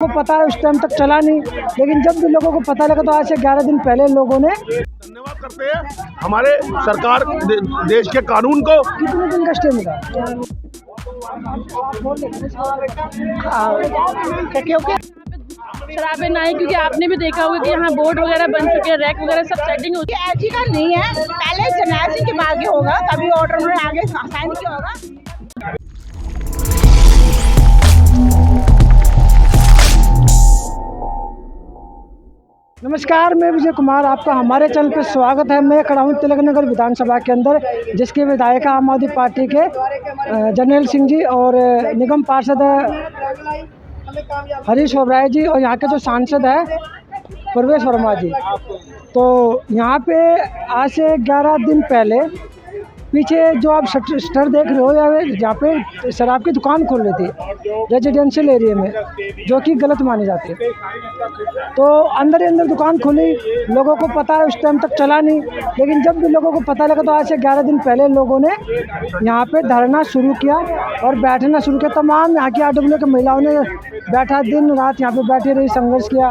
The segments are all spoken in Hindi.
को पता है उस टाइम तक चला नहीं, लेकिन जब भी लोगों को पता लगा तो आज से 11 दिन पहले लोगों ने धन्यवाद करते हैं हमारे सरकार देश के कानून को। कितने दिन का स्टे मिला? शराबें ना है, क्योंकि आपने भी देखा होगा कि यहाँ बोर्ड वगैरह बन चुके हैं, रैक वगैरह सब सेटिंग होती है। ऐसी का नहीं है, पहले जर्नैल सिंह के आगे होगा, कभी ऑर्डर उन्होंने आगे साइन किया होगा। नमस्कार, मैं विजय कुमार, आपका हमारे चैनल पर स्वागत है। मैं खड़ा हूँ तिलक नगर विधानसभा के अंदर, जिसके विधायक आम आदमी पार्टी के जर्नैल सिंह जी और निगम पार्षद हरीश ओबराय जी और यहाँ के जो सांसद है प्रवेश वर्मा जी। तो यहाँ पे आज से 11 दिन पहले पीछे जो आप स्टर देख रहे हो, यहाँ पे शराब की दुकान खोल रही थी रेजिडेंशियल एरिया में, जो कि गलत मानी जाती है। तो अंदर ही अंदर दुकान खोली, लोगों को पता है उस टाइम तक चला नहीं, लेकिन जब भी लोगों को पता लगा तो आज से 11 दिन पहले लोगों ने यहाँ पे धरना शुरू किया और बैठना शुरू किया। तमाम यहाँ की आरडब्ल्यू की महिलाओं ने बैठा, दिन रात यहाँ पे बैठी रही, संघर्ष किया,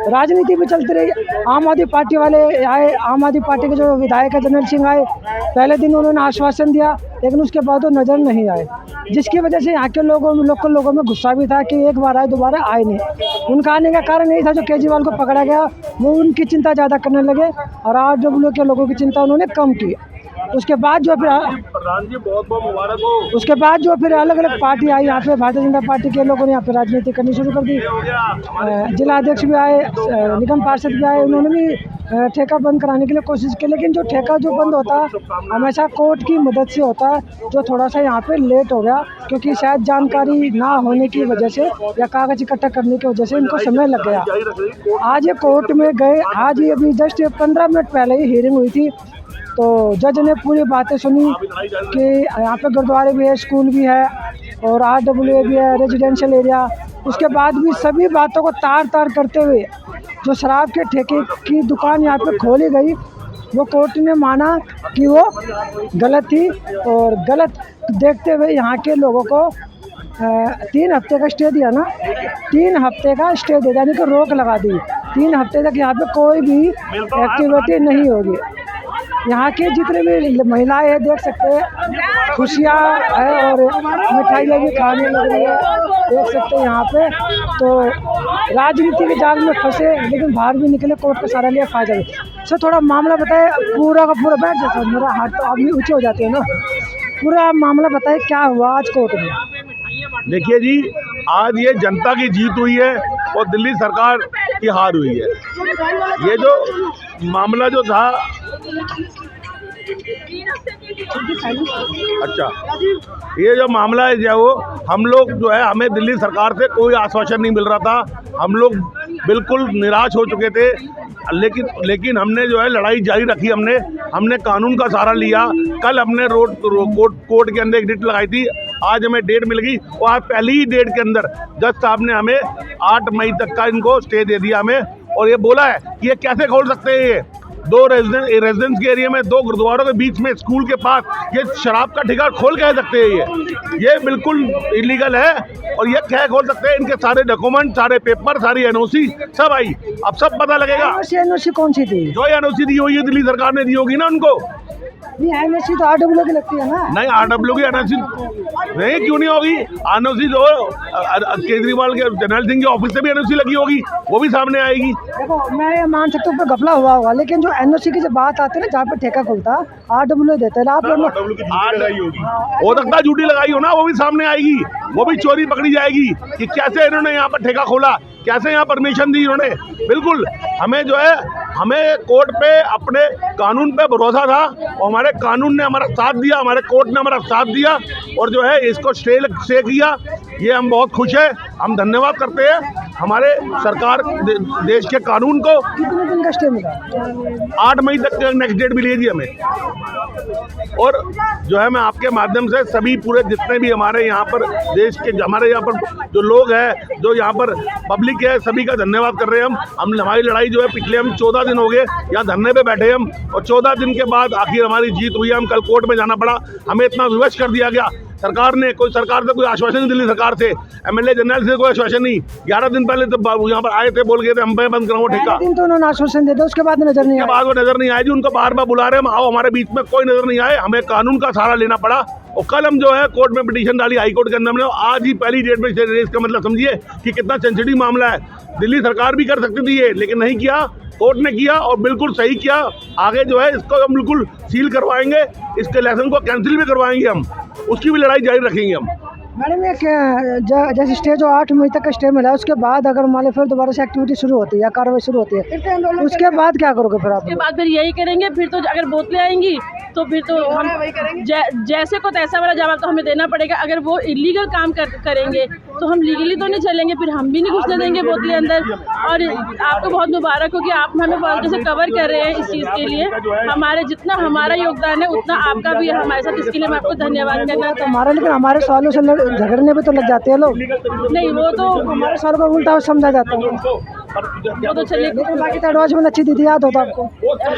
राजनीति भी चलती रही। आम आदमी पार्टी वाले आए, आम आदमी पार्टी के जो विधायक है जर्नैल सिंह आए, पहले दिन उन्होंने आश्वासन दिया, लेकिन उसके बाद वो नज़र नहीं आए, जिसकी वजह से यहाँ के लोकल लोगों में गुस्सा भी था कि एक बार आए दोबारा आए नहीं। उनका आने का कारण यही था जो केजरीवाल को पकड़ा गया, वो उनकी चिंता ज़्यादा करने लगे और आरडब्ल्यू के लोगों की चिंता उन्होंने कम की। उसके बाद जो फिर प्रधान जी बहुत बहुत मुबारक हो। उसके बाद जो फिर अलग अलग पार्टी आई यहाँ पे, भारतीय जनता पार्टी के लोगों ने यहाँ पे राजनीति करनी शुरू कर दी। जिला अध्यक्ष भी आए, निगम पार्षद भी आए, उन्होंने भी ठेका बंद कराने के लिए कोशिश की, लेकिन जो ठेका जो बंद होता है हमेशा कोर्ट की मदद से होता है, जो थोड़ा सा यहाँ पे लेट हो गया क्योंकि शायद जानकारी ना होने की वजह से या कागज इकट्ठा करने की वजह से इनको समय लग गया। आज ये कोर्ट में गए, आज ही अभी जस्ट 15 मिनट पहले ही हियरिंग हुई थी। तो जज ने पूरी बातें सुनी कि यहाँ पे गुरुद्वारे भी है, स्कूल भी है और आरडब्ल्यू भी है, रेजिडेंशियल एरिया। उसके बाद भी सभी बातों को तार तार करते हुए जो शराब के ठेके की दुकान यहाँ पे खोली गई, वो कोर्ट ने माना कि वो गलत थी और गलत देखते हुए यहाँ के लोगों को 3 हफ्ते का स्टे दिया ना, 3 हफ्ते का स्टे दे, यानी कि रोक लगा दी। 3 हफ्ते तक यहाँ पे कोई भी एक्टिविटी नहीं होगी। यहाँ के जितने भी महिलाएं हैं देख सकते हैं, खुशियाँ है और मिठाइयाँ भी खाने लग रही है, देख सकते हैं यहाँ पे। तो राजनीति के जाल में फंसे लेकिन बाहर भी निकले, कोर्ट का सारा लिया फायदा भी। सर थोड़ा मामला बताए, पूरा का पूरा बैठ जाता है, मेरा हाथ तो अभी ऊँचे हो जाते हैं ना, पूरा मामला बताए क्या हुआ आज कोर्ट में। देखिए जी, आज ये जनता की जीत हुई है और दिल्ली सरकार की हार हुई है। ये जो मामला जो था, अच्छा, ये जो मामला है जो हम लोग जो है, हमें दिल्ली सरकार से कोई आश्वासन नहीं मिल रहा था, हम लोग बिल्कुल निराश हो चुके थे, लेकिन हमने जो है लड़ाई जारी रखी। हमने कानून का सहारा लिया। कल हमने कोर्ट के अंदर एक डेट लगाई थी, आज हमें डेट मिल गई और आज पहली ही डेट के अंदर जज साहब ने हमें 8 मई तक का इनको स्टे दे दिया हमें, और ये बोला है कि ये कैसे खोल सकते हैं, ये 2 रेजिडेंस के एरिया में, 2 गुरुद्वारों के बीच में, स्कूल के पास ये शराब का ठेका खोल कह सकते हैं। ये बिल्कुल इलीगल है और ये क्या खोल सकते हैं। इनके सारे डॉक्यूमेंट, सारे पेपर, सारी एनओसी सब आई, अब सब पता लगेगा। एनओसी कौन सी थी? जो एनओसी दी हुई है दिल्ली सरकार ने दी होगी ना उनको। नहीं, एनओसी तो आरडब्ल्यू की लगती है ना। नहीं, आरडब्ल्यू की एनओसी नहीं, क्यों नहीं होगी? एनओसी जो केजरीवाल के जर्नैल सिंह के ऑफिस से भी एनओसी लगी होगी, वो भी सामने आएगी। देखो, मैं ये मान सकता हूँ घपला हुआ होगा, लेकिन जो एनओसी की जब बात आती है ना, जहाँ पे ठेका खुलता आरडब्ल्यू देते हैं, आप लोग हो सकता है झूठी लगाई हो ना, वो भी सामने आएगी, वो भी चोरी पकड़ी जाएगी कि कैसे इन्होंने यहाँ पर ठेका खोला, कैसे यहाँ परमिशन दी इन्होंने। बिल्कुल हमें जो है, हमें कोर्ट पे अपने कानून पे भरोसा था और हमारे कानून ने हमारा साथ दिया, हमारे कोर्ट ने हमारा साथ दिया और जो है इसको स्टे किया। ये हम बहुत खुश हैं, हम धन्यवाद करते हैं हमारे सरकार देश के कानून को। कितने दिन का स्टे मिला? 8 मई तक नेक्स्ट डेट मिली थी हमें। और जो है, मैं आपके माध्यम से सभी पूरे जितने भी हमारे यहाँ पर देश के, हमारे यहाँ पर जो लोग हैं, जो यहाँ पर पब्लिक है, सभी का धन्यवाद कर रहे हैं हम। हमारी लड़ाई जो है पिछले 14 दिन हो गए यहाँ धरने पे बैठे हम, और 14 दिन के बाद आखिर हमारी जीत हुई है। हम कल कोर्ट में जाना पड़ा, हमें इतना विवश कर दिया गया सरकार ने कोई आश्वासन नहीं, दिल्ली सरकार से एमएलए जनरल से कोई आश्वासन नहीं। 11 दिन पहले तो यहाँ पर आए थे, बोल गए थे हम बंद कराऊंगा ठेका, दिन तो उन्होंने आश्वासन दे दिया, उसके बाद नजर नहीं के आया। बाद वो नजर नहीं आए जी। उनको बार बार बुला रहे हैं, आओ हमारे बीच में, कोई नजर नहीं आए। हमें कानून का सहारा लेना पड़ा और कल हम जो है कोर्ट में पिटीशन डाली हाई कोर्ट के अंदर में। आज ही पहली डेट में रेस का मतलब समझिए कि कितना सेंसिटिव मामला है। दिल्ली सरकार भी कर सकती थी ये, लेकिन नहीं किया, कोर्ट ने किया और बिल्कुल सही किया। आगे जो है इसको हम बिल्कुल सील करवाएंगे, इसके लाइसेंस को कैंसिल भी करवाएंगे हम, उसकी भी लड़ाई जारी रखेंगे हम। मैडम ये जैसे स्टे जो 8 मई तक का स्टे मिला है, उसके बाद अगर मान लो फिर दोबारा से एक्टिविटी शुरू होती है या कार्रवाई शुरू होती है, उसके बाद क्या करोगे फिर आप? उसके बाद फिर यही करेंगे। फिर तो अगर बोतलें आएंगी तो फिर तो हम जैसे को तैसा वाला जवाब तो हमें देना पड़ेगा। अगर वो इलीगल काम करेंगे तो हम लीगली तो नहीं चलेंगे, फिर हम भी नहीं घुसने देंगे बोतलें अंदर। और आपको बहुत मुबारक हो कि आप हमें बहुत से कवर कर रहे हैं इस चीज़ के लिए। हमारे जितना हमारा योगदान है उतना आपका भी है हमारे साथ, इसके लिए मैं आपको धन्यवाद करना चाहती हमारा, लेकिन हमारे सवालों से झगड़ने भी तो लग जाते हैं लोग। नहीं वो तो हमारे सवाल को उल्टा समझा जाता है, वो तो चलिए। लेकिन बाकी तो एडवांस अच्छी दी थी, याद होता आपको?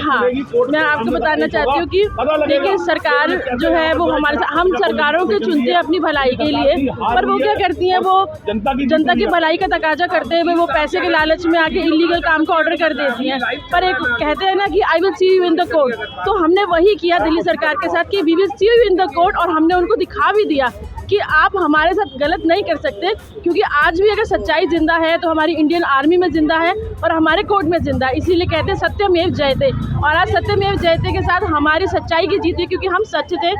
हाँ, मैं आपको बताना चाहती हूँ कि देखिए सरकार जो है वो हमारे साथ, हम सरकारों के चुनते हैं अपनी भलाई के लिए, पर वो क्या करती हैं, वो जनता की भलाई का तकाजा करते हुए वो पैसे के लालच में आके इलीगल काम को ऑर्डर कर देती हैं। पर एक कहते हैं ना कि I will see you in the court, तो हमने वही किया दिल्ली सरकार के साथ कि we will see you in the court. और हमने उनको दिखा भी दिया कि आप हमारे साथ गलत नहीं कर सकते, क्योंकि आज भी अगर सच्चाई जिंदा है तो हमारी इंडियन आर्मी में जिंदा है और हमारे कोर्ट में जिंदा है। इसीलिए कहते हैं सत्यमेव जयते, और आज सत्यमेव जयते के साथ हमारी सच्चाई की जीत है, क्योंकि हम सच थे।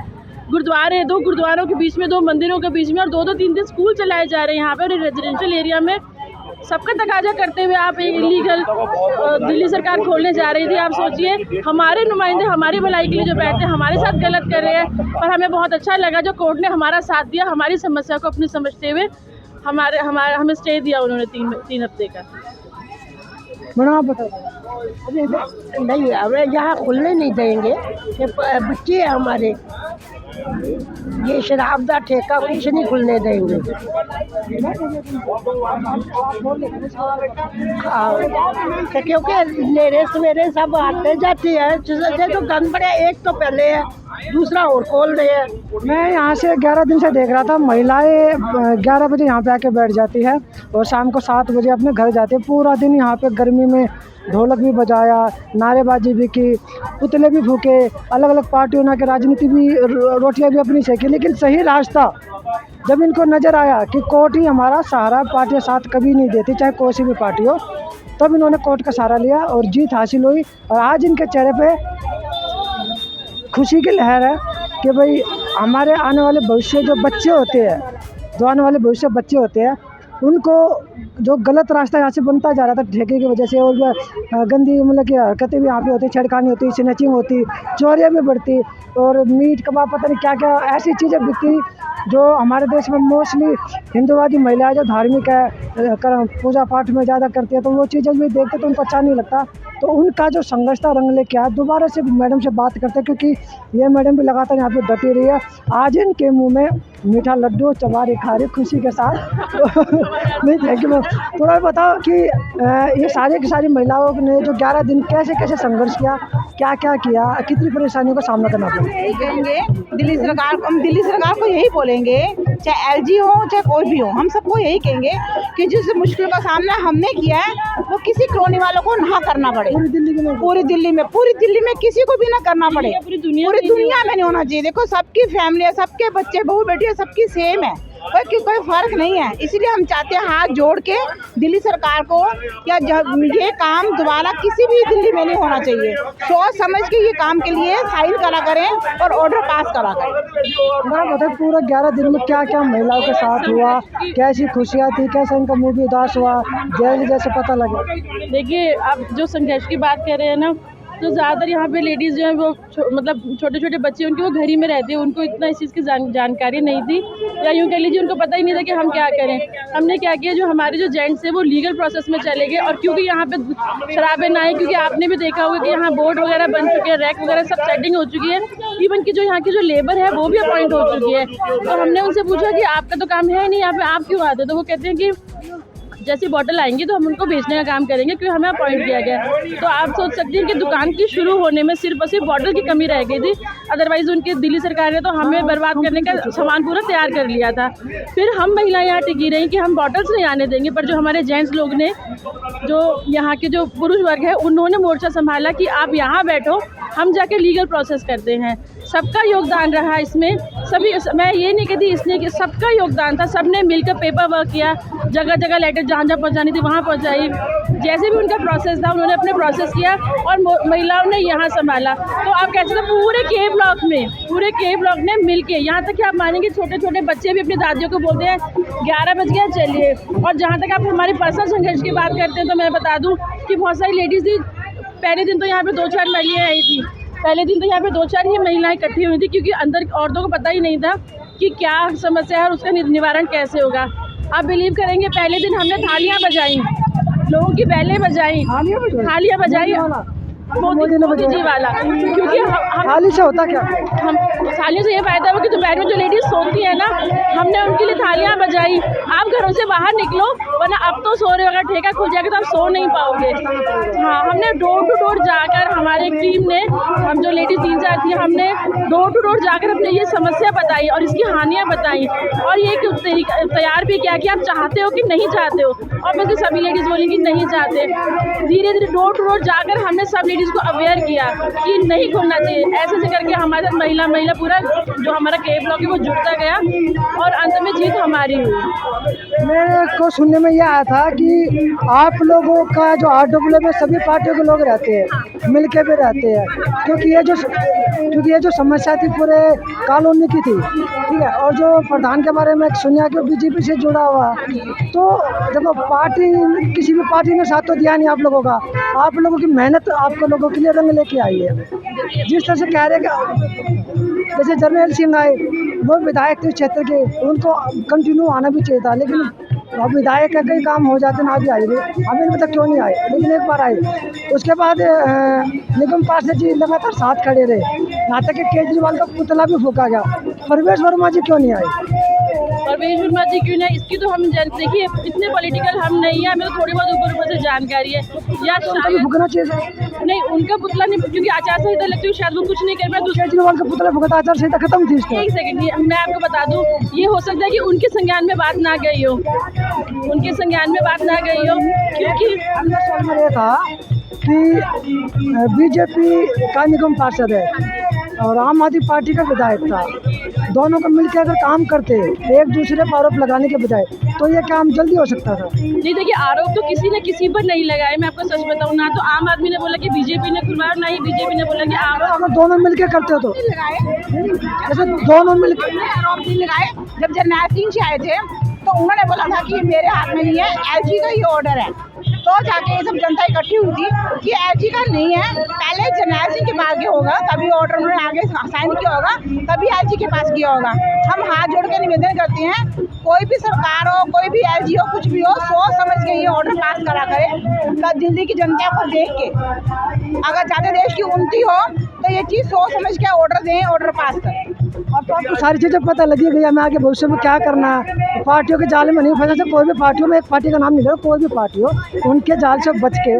गुरुद्वारे, 2 गुरुद्वारों के बीच में, 2 मंदिरों के बीच में, और 2-2 3-3 स्कूल चलाए जा रहे हैं यहाँ पे, और रेजिडेंशियल एरिया में सबका तकाजा करते हुए आप एक इलीगल दिल्ली सरकार खोलने जा रही थी। आप सोचिए हमारे नुमाइंदे हमारी भलाई के लिए जो बैठते हैं हमारे साथ गलत कर रहे हैं। पर हमें बहुत अच्छा लगा जो कोर्ट ने हमारा साथ दिया, हमारी समस्या को अपनी समझते हुए हमें स्टे दिया उन्होंने 3 हफ्ते का। मैडम आप बताओ। नहीं, हमें यहाँ खुलने नहीं देंगे। ये बच्चे हैं हमारे, ये शराब का ठेका कुछ नहीं खुलने देंगे। क्योंकि मेरे सवेरे सब आते जाते हैं, जो गंद पड़े, एक तो पहले है, दूसरा और खोल रहे हैं। मैं यहाँ से 11 दिन से देख रहा था, महिलाएं 11 बजे यहाँ पे आके बैठ जाती है और शाम को 7 बजे अपने घर जाती है। पूरा दिन यहाँ पे गर्मी में ढोलक भी बजाया, नारेबाजी भी की, पुतले भी फूके, अलग अलग पार्टियों ने के राजनीति भी, रोटियां भी अपनी सेकी। लेकिन सही रास्ता जब इनको नज़र आया कि कोर्ट ही हमारा सहारा, पार्टियाँ साथ कभी नहीं देती, चाहे कोई सी भी पार्टी हो, तब इन्होंने कोर्ट का सहारा लिया और जीत हासिल हुई। और आज इनके चेहरे पे खुशी की लहर है कि भाई हमारे आने वाले भविष्य जो बच्चे होते हैं, जो आने वाले भविष्य बच्चे होते हैं, उनको जो गलत रास्ता यहाँ से बनता जा रहा था ठेके की वजह से, और गंदी मतलब की हरकतें भी यहाँ पे होती, छेड़खानी होती, स्नैचिंग होती, चोरियाँ भी बढ़ती, और मीट कबाब पता नहीं क्या क्या ऐसी चीज़ें बिकती जो हमारे देश में मोस्टली हिंदूवादी महिलाएं जो धार्मिक है, पूजा पाठ में ज़्यादा करती है, तो वो चीज़ें भी देखते तो उनको अच्छा नहीं लगता। तो उनका जो संघर्ष था रंग लेके आया। दोबारा से मैडम से बात करते हैं, क्योंकि ये मैडम भी लगातार यहाँ पे डटी रही है। आज इनके मुंह में मीठा लड्डू चबा रही, खा रही खुशी के साथ। नहीं, थैंक यू मैम। थोड़ा बताओ कि ये सारी की सारी महिलाओं ने जो 11 दिन कैसे कैसे संघर्ष किया, क्या क्या किया, कितनी परेशानियों का सामना करना पड़ा? यही कहेंगे दिल्ली सरकार को, हम दिल्ली सरकार को यही बोलेंगे, चाहे एलजी हो चाहे कोई भी हो, हम सबको यही कहेंगे कि जिस मुश्किल का सामना हमने किया है वो किसी कॉलोनी वालों को ना करना पड़े। पूरी दिल्ली में किसी को भी ना करना पड़े, पूरी दुनिया में नहीं होना चाहिए। देखो सबकी फैमिली है, सबके बच्चे बहू बेटी सबकी सेम है, कोई फर्क नहीं है। इसलिए हम चाहते हैं हाथ जोड़ के दिल्ली सरकार को, या ये काम दोबारा किसी भी दिल्ली में नहीं होना चाहिए। सोच समझ के ये काम के लिए साइन करा करें और ऑर्डर पास करा करें। बताओ पूरा 11 दिन में क्या क्या महिलाओं के साथ हुआ, कैसी खुशियाँ थी, कैसा इनका मुँह भी उदास हुआ, जैसे पता लगा? देखिए आप जो संघर्ष की बात कर रहे हैं ना, तो ज़्यादातर यहाँ पे लेडीज़ जो है वो मतलब छोटे छोटे बच्चे उनके वो घर ही में रहते हैं, उनको इतना इस चीज़ की जानकारी नहीं थी, या यूँ कह लीजिए उनको पता ही नहीं था कि हम क्या करें। हमने क्या किया, जो हमारे जो जेंट्स है वो लीगल प्रोसेस में चले गए, और क्योंकि यहाँ पे शराबें ना आए, क्योंकि आपने भी देखा होगा कि यहाँ बोर्ड वगैरह बन चुके हैं, रैक वगैरह सब सेटिंग हो चुकी है, इवन की जो यहाँ की जो लेबर है वो भी अपॉइंट हो चुकी है। तो हमने उनसे पूछा कि आपका तो काम है नहीं यहाँ पे, आप क्यों आते? तो वो कहते हैं कि जैसी बॉटल आएंगी तो हम उनको बेचने का काम करेंगे, क्योंकि हमें अपॉइंट किया गया है। तो आप सोच सकती हैं कि दुकान की शुरू होने में सिर्फ और सिर्फ बॉटल की कमी रह गई थी, अदरवाइज़ उनकी दिल्ली सरकार ने तो हमें बर्बाद करने का सामान पूरा तैयार कर लिया था। फिर हम महिलाएं यहाँ टिकी रही कि हम बॉटल्स नहीं आने देंगे, पर जो हमारे जेंट्स लोग ने, जो यहाँ के जो पुरुष वर्ग है, उन्होंने मोर्चा संभाला कि आप यहाँ बैठो, हम जाके लीगल प्रोसेस करते हैं। सबका योगदान रहा इसमें, सभी, मैं ये नहीं कहती इसलिए कि सबका योगदान था, सबने मिलकर पेपर वर्क किया, जगह जगह लेटर जहाँ जहाँ पहुँचानी थी वहाँ पहुँचाई, जैसे भी उनका प्रोसेस था उन्होंने अपने प्रोसेस किया और महिलाओं ने यहाँ संभाला। तो आप कह सकते पूरे के ब्लॉक ने मिल के, यहाँ तक कि आप मानेंगे छोटे छोटे बच्चे भी अपनी दादियों को बोलते हैं 11 बज गया चलिए। और जहाँ तक आप हमारे पर्सनल संघर्ष की बात करते हैं तो मैं बता दूँ कि बहुत सारी लेडीज़ थी, पहले दिन तो यहाँ पे 2-4 महिलाएं आई थी, पहले दिन तो यहाँ पे 2-4 ही महिलाएं इकट्ठी हुई थी, क्योंकि अंदर औरतों को पता ही नहीं था कि क्या समस्या है और उसका निवारण कैसे होगा। आप बिलीव करेंगे, पहले दिन हमने थालियां बजाई, लोगों की बैलें बजाई, थालियां बजाई, मोदी जी वाला, क्योंकि हम थाली से होता क्या? हम थालियों से ये फायदा हुआ कि दोपहर में जो लेडीज सोती है ना, हमने उनके लिए थालियां बजाई। आप घरों से बाहर निकलो, वरना अब तो सो रहे हो, अगर ठेका खुल जाएगा तो आप सो नहीं पाओगे। हाँ, हमने डोर टू डोर जाकर, हमारे टीम ने, हम जो लेडीज 3-4 थी, हमने डोर टू डोर जाकर अपने ये समस्या बताई और इसकी हानियाँ बताई, और ये तैयार भी किया कि आप चाहते हो कि नहीं चाहते हो। और बल्कि सभी लेडीज़ बोली कि नहीं चाहते। धीरे धीरे डोर टू डोर जाकर हमने सब लेडीज़ को अवेयर किया कि नहीं खुलना चाहिए। ऐसे ऐसे करके हमारे महिला पूरा जो हमारा के ब्लॉक है वो जुड़ता गया और अंत में जीत हमारी हुई। मेरे को सुनने में यह आया था कि आप लोगों का जो RWA में सभी पार्टियों के लोग रहते हैं, मिल के भी रहते हैं, क्योंकि ये जो समस्या थी पूरे कॉलोनी की थी, ठीक है। और जो प्रधान के बारे में सुनिया कि बीजेपी से जुड़ा हुआ, तो देखो पार्टी, किसी भी पार्टी ने साथ तो दिया नहीं आप लोगों का, आप लोगों की मेहनत आपको लोगों के लिए रंग लेके आई है। जिस तरह से कह रहे कि जैसे जर्नैल सिंह आए, वो विधायक थे क्षेत्र के, उनको कंटिन्यू आना भी चाहिए था, लेकिन अब विधायक का कई काम हो जाते ना, भी आएंगे, हमें नहीं पता क्यों नहीं आए, लेकिन एक बार आए। उसके बाद निगम पार्षद जी लगातार साथ खड़े रहे, यहाँ तक कि केजरीवाल का पुतला भी फूका गया। परवेश वर्मा जी क्यों नहीं आए? परवेश वर्मा जी क्यों नहीं, इसकी तो हम देखिए इतने पॉलिटिकल हम नहीं है, हमें तो थोड़ी बहुत ऊपर से जानकारी है। या शायद फूकना चाहिए नहीं, उनका पुतला नहीं, क्योंकि आचार संहिता लगती है, शायद वो कुछ नहीं कर पाए। केजरीवाल का पुतला फूका, आचार संहिता खत्म थी। एक सेकंड, मैं आपको बता दूं, ये हो सकता है कि उनके संज्ञान में बात ना गई हो, उनके संज्ञान में बात ना गई हो, क्योंकि अंदर सवाल में ये था कि बीजेपी का निगम पार्षद है और आम आदमी पार्टी का विधायक था, दोनों को मिलकर अगर काम करते एक दूसरे पर आरोप लगाने के बजाय, तो ये काम जल्दी हो सकता था। नहीं, देखिए आरोप तो किसी ने किसी पर नहीं लगाए। मैं आपको सच बताऊं, ना तो आम आदमी ने बोला कि बीजेपी ने खुलवाया, ना ही बीजेपी ने बोला कि आरोप। अगर दोनों मिलकर करते हो तो जैसे दोनों मिलकर आरोप नहीं लगाए। जब जर्नैल सिंह जी आए थे तो उन्होंने बोला था कि ये मेरे हाथ में नहीं है, LG का ये ऑर्डर है। तो जाके ये सब जनता इकट्ठी हुई थी कि LG का नहीं है, पहले जर्नैल सिंह के पास गया होगा, तभी ऑर्डर उन्होंने आगे साइन किया होगा, तभी LG के पास गया होगा। हम हाथ जोड़ के निवेदन करते हैं, कोई भी सरकार हो, कोई भी LG हो, कुछ भी हो, सोच समझ के ये ऑर्डर पास करा करे। दिल्ली की जनता को देख के अगर ज़्यादा देश की उन्नति हो तो ये चीज़ सोच समझ के ऑर्डर दें, ऑर्डर पास करें। अब तो आपको सारी चीज़ें पता लगी गई, हमें आगे भविष्य में क्या करना है। पार्टियों के जाल में नहीं फंसा, कोई भी पार्टियों में एक पार्टी का नाम नहीं ले रहा, कोई भी पार्टी हो, उनके जाल से बच के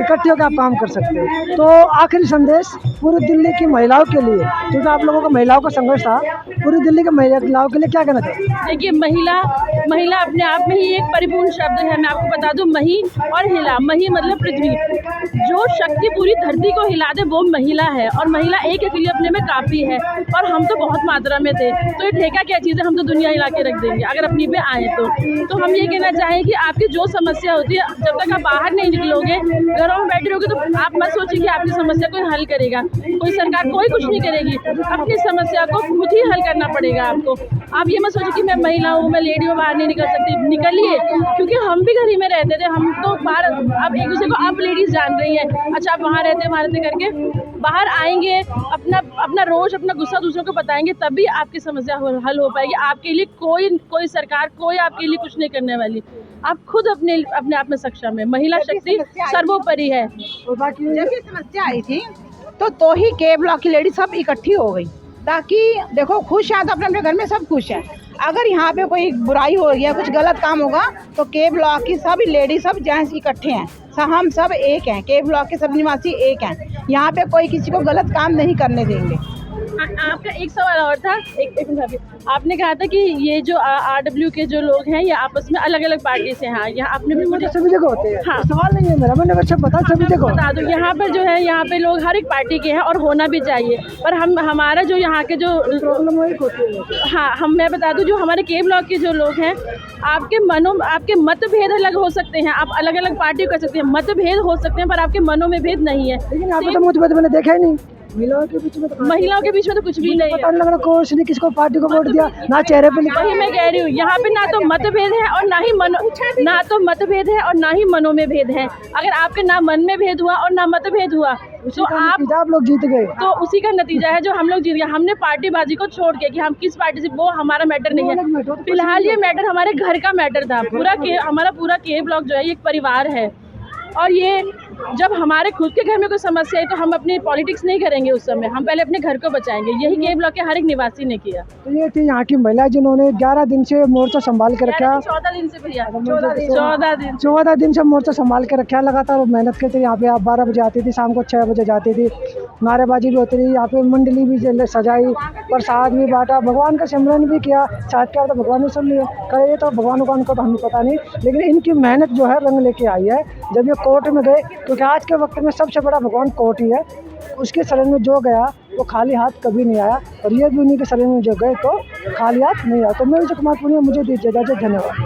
इकट्ठे होकर आप काम कर सकते हो। तो आखिरी संदेश पूरी दिल्ली की महिलाओं के लिए, क्योंकि आप लोगों का महिलाओं का संघर्ष था, पूरी दिल्ली के महिलाओं के लिए क्या कहना चाहिए? देखिए, महिला अपने आप में ही एक परिपूर्ण शब्द है। मैं आपको बता दूं, मही और हिला, मही मतलब पृथ्वी, जो शक्ति पूरी धरती को हिला दे वो महिला है, और महिला एक अकेली अपने में काफ़ी है। और हम तो बहुत मात्रा में थे, तो ये ठेका क्या चीज़ है, हम तो दुनिया हिला के रख देंगे अगर अपनी पे आए तो हम ये कहना चाहें कि आपकी जो समस्या होती है, जब तक आप बाहर नहीं निकलोगे, घरों में बैठे रहोगे, तो आप मत सोचिए कि आपकी समस्या कोई हल करेगा, कोई सरकार कोई कुछ नहीं करेगी। अपनी समस्या को खुद ही हल करना पड़ेगा आपको। आप ये मत सोचिए कि मैं महिला हूँ, मैं लेडी हूँ, बाहर नहीं निकल सकती। निकलिए, क्योंकि हम भी घर ही में रहते थे, हम तो बाहर, अब एक दूसरे को आप लेडीज़ जान रही हैं, अच्छा आप वहाँ रहते वहाँ रहते करके बाहर आएंगे, अपना रोष, अपना गुस्सा दूसरों को बताएंगे, तभी आपकी समस्या हल हो पाएगी। आपके लिए कोई सरकार, कोई आपके लिए कुछ नहीं करने वाली। आप खुद अपने आप में सक्षम है। महिला शक्ति सर्वोपरि है। जब ये समस्या आई थी तो ही के ब्लॉक की लेडी सब इकट्ठी हो गई, ताकि देखो खुश है तो अपने अपने घर में सब खुश है। अगर यहाँ पे कोई बुराई हो गया, कुछ गलत काम होगा, तो के ब्लॉक की सब लेडीज सब जेंट्स इकट्ठे हैं, हम सब एक हैं, के ब्लॉक के सब निवासी एक हैं। यहाँ पे कोई किसी को गलत काम नहीं करने देंगे। आपका एक सवाल और था, एक मिनट अभी। आपने कहा था कि ये जो RW के जो लोग हैं ये आपस में अलग अलग पार्टी से हैं। यहाँ आपने भी मुझे सभी जगह होते हैं। हाँ, सवाल नहीं है मेरा, मैंने बच्चा बता सभी जगह बता दूँ, यहाँ पर जो है यहाँ पे लोग हर एक पार्टी के हैं और होना भी चाहिए, पर हमारा जो यहाँ के जो प्रॉब्लम वही होती है। हाँ, मैं बता दूं, जो हमारे के ब्लॉक के जो लोग हैं, आपके मतभेद अलग हो सकते हैं, आप अलग अलग पार्टी कर सकते हैं, मतभेद हो सकते हैं, पर आपके मनों में भेद नहीं है। लेकिन यहाँ पे तो मुझे मैंने देखा ही नहीं, महिलाओं के बीच में तो कुछ भी नहीं है। पता नहीं लग रहा कौन ने किसको पार्टी को वोट दिया, ना चेहरे पे लिखा। वही मैं कह रही हूँ, यहाँ पे ना तो मतभेद है और ना ही मनों में भेद है। अगर आपके ना मन में भेद हुआ और ना मतभेद हुआ तो आप लोग जीत गए। तो उसी का नतीजा है जो हम लोग जीत गए। हमने पार्टीबाजी को छोड़ के कि हम किस पार्टी से, वो हमारा मैटर नहीं है। फिलहाल ये मैटर हमारे घर का मैटर था। हमारा पूरा के ब्लॉक जो है ये एक परिवार है, और ये जब हमारे खुद के घर में कोई समस्या है तो हम अपनी पॉलिटिक्स नहीं करेंगे, उस समय हम पहले अपने घर को बचाएंगे। यही के ब्लॉक के हर एक निवासी ने किया। तो ये थी यहाँ की महिला जिन्होंने 11 दिन से मोर्चा संभाल के रखा। 14 दिन से भैया, 14 दिन से मोर्चा संभाल के रखा, लगातार मेहनत करती। यहाँ पे आप 12 बजे आती थी, शाम को 6 बजे जाती थी, नारेबाजी भी होती रही, यहाँ पे मंडली भी सजाई, प्रसाद भी बांटा, भगवान का सिमरन भी किया। शायद क्या तो भगवान ने सुन लिया, करे तो भगवान को तो हमें पता नहीं, लेकिन इनकी मेहनत जो है रंग लेके आई है। जब ये कोर्ट में गए, क्योंकि आज के वक्त में सबसे बड़ा भगवान कोर्ट ही है, उसके शरण में जो गया वो खाली हाथ कभी नहीं आया, और ये भी उन्हीं के शरण में जो गए तो खाली हाथ नहीं आया। तो मैं विजय कुमार पुनिया, मुझे दीजिए इजाज़त, धन्यवाद।